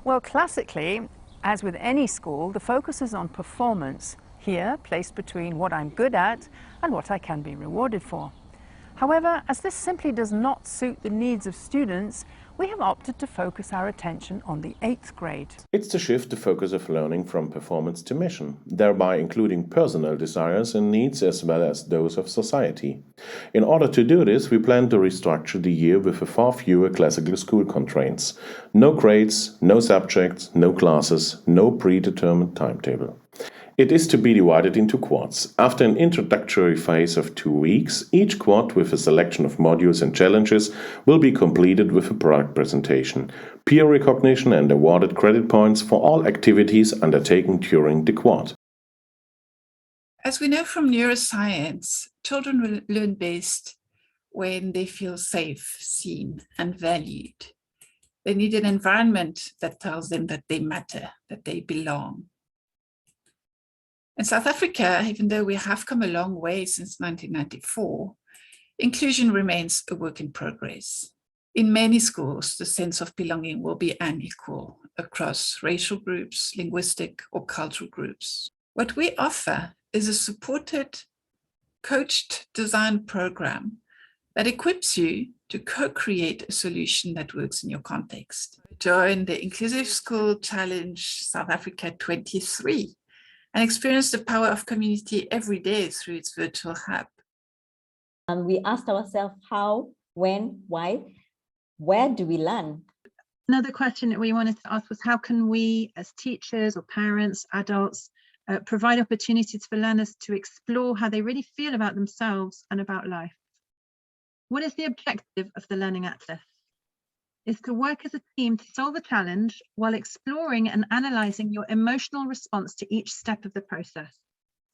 Well, classically, as with any school, the focus is on performance, here placed between what I'm good at and what I can be rewarded for. However, as this simply does not suit the needs of students, we have opted to focus our attention on the 8th grade. It's to shift the focus of learning from performance to mission, thereby including personal desires and needs as well as those of society. In order to do this, we plan to restructure the year with far fewer classical school constraints. No grades, no subjects, no classes, no predetermined timetable. It is to be divided into quads. After an introductory phase of 2 weeks, each quad with a selection of modules and challenges will be completed with a product presentation, peer recognition and awarded credit points for all activities undertaken during the quad. As we know from neuroscience, children will learn best when they feel safe, seen, and valued. They need an environment that tells them that they matter, that they belong. In South Africa, even though we have come a long way since 1994, inclusion remains a work in progress. In many schools, the sense of belonging will be unequal across racial groups, linguistic or cultural groups. What we offer is a supported, coached design program that equips you to co-create a solution that works in your context. Join the Inclusive School Challenge South Africa 23 and experience the power of community every day through its virtual hub. We asked ourselves how, when, why, where do we learn? Another question that we wanted to ask was how can we as teachers or parents, adults, provide opportunities for learners to explore how they really feel about themselves and about life? What is the objective of the Learning Atlas? Is to work as a team to solve a challenge while exploring and analysing your emotional response to each step of the process.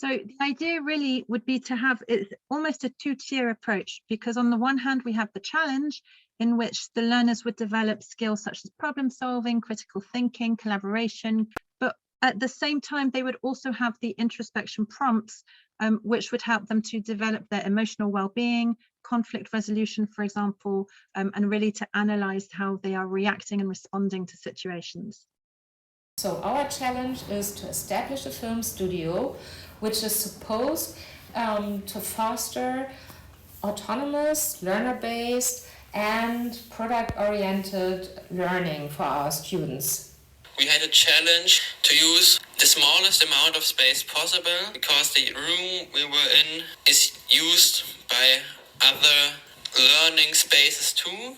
So the idea really would be to have almost a two-tier approach, because on the one hand, we have the challenge in which the learners would develop skills such as problem solving, critical thinking, collaboration, but at the same time, they would also have the introspection prompts, which would help them to develop their emotional well-being, conflict resolution, for example, and really to analyze how they are reacting and responding to situations. So our challenge is to establish a film studio which is supposed to foster autonomous, learner-based and product-oriented learning for our students. We had a challenge to use the smallest amount of space possible because the room we were in is used by other learning spaces too.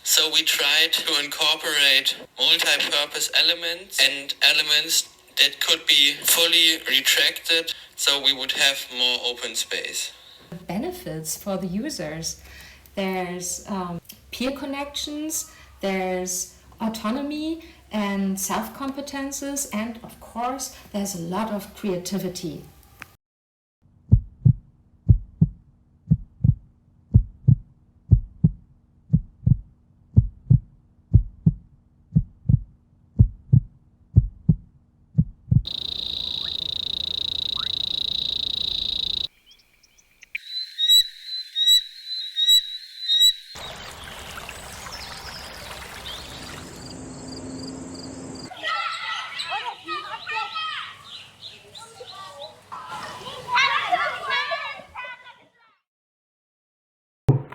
So we tried to incorporate multi-purpose elements and elements that could be fully retracted so we would have more open space. Benefits for the users. There's peer connections, there's autonomy and self-competences, and of course there's a lot of creativity.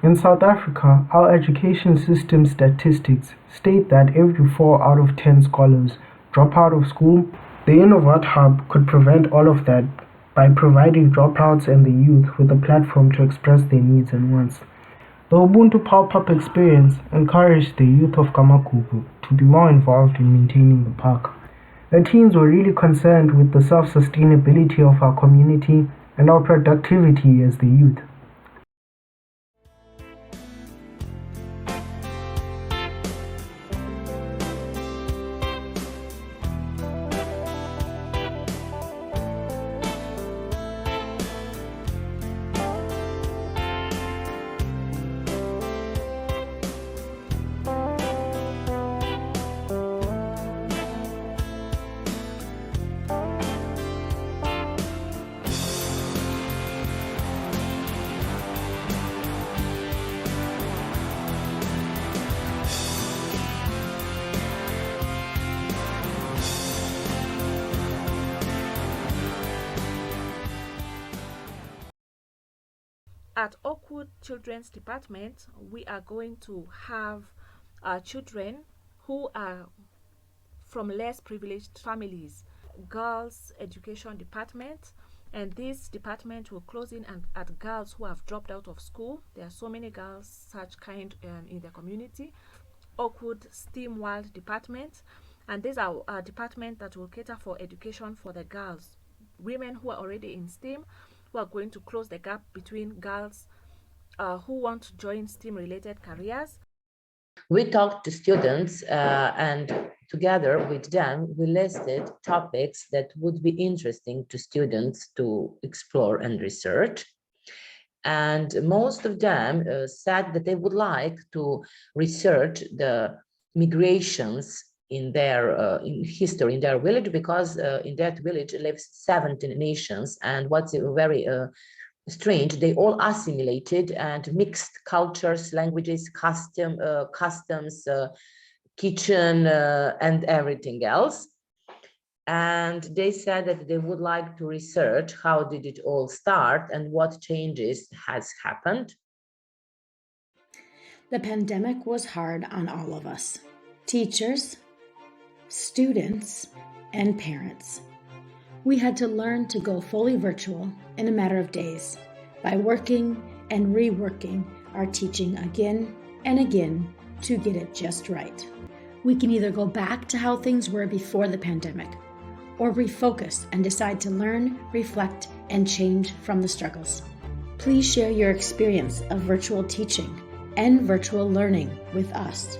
In South Africa, our education system statistics state that every 4 out of 10 scholars drop out of school. The innovationhub could prevent all of that by providing dropouts and the youth with a platform to express their needs and wants. The Ubuntu pop-up experience encouraged the youth of Kamagugu to be more involved in maintaining the park. The teens were really concerned with the self-sustainability of our community and our productivity as the youth. at Oakwood Children's Department, we are going to have children who are from less privileged families, girls' education department, and this department will close in at girls who have dropped out of school. There are so many girls such kind in the community. Oakwood STEAM World department, and these are a department that will cater for education for the girls, women who are already in STEAM, who are going to close the gap between girls who want to join STEAM related careers. We talked to students and together with them, we listed topics that would be interesting to students to explore and research. And most of them said that they would like to research the migrations in their in history in their village, because in that village lives 17 nations. And what's very strange, they all assimilated and mixed cultures, languages, customs, kitchen, and everything else. And they said that they would like to research how did it all start and what changes has happened. The pandemic was hard on all of us, teachers, students, and parents. We had to learn to go fully virtual in a matter of days by working and reworking our teaching again and again to get it just right. We can either go back to how things were before the pandemic, or refocus and decide to learn, reflect, and change from the struggles. Please share your experience of virtual teaching and virtual learning with us.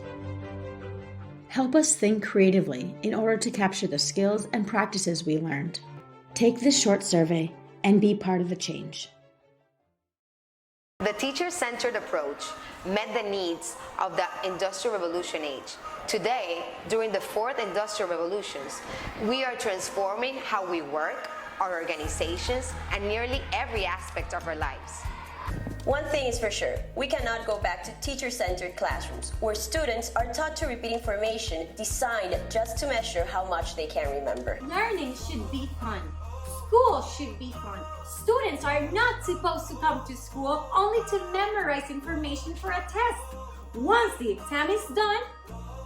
Help us think creatively in order to capture the skills and practices we learned. Take this short survey and be part of the change. The teacher-centered approach met the needs of the Industrial Revolution age. Today, during the fourth Industrial Revolutions, we are transforming how we work, our organizations, and nearly every aspect of our lives. One thing is for sure, we cannot go back to teacher-centered classrooms where students are taught to repeat information designed just to measure how much they can remember. Learning should be fun. School should be fun. Students are not supposed to come to school only to memorize information for a test. Once the exam is done,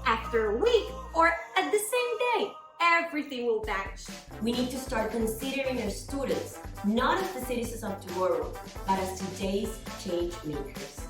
after a week, or at the same day, everything will vanish. We need to start considering our students not as the citizens of tomorrow, but as today's change makers.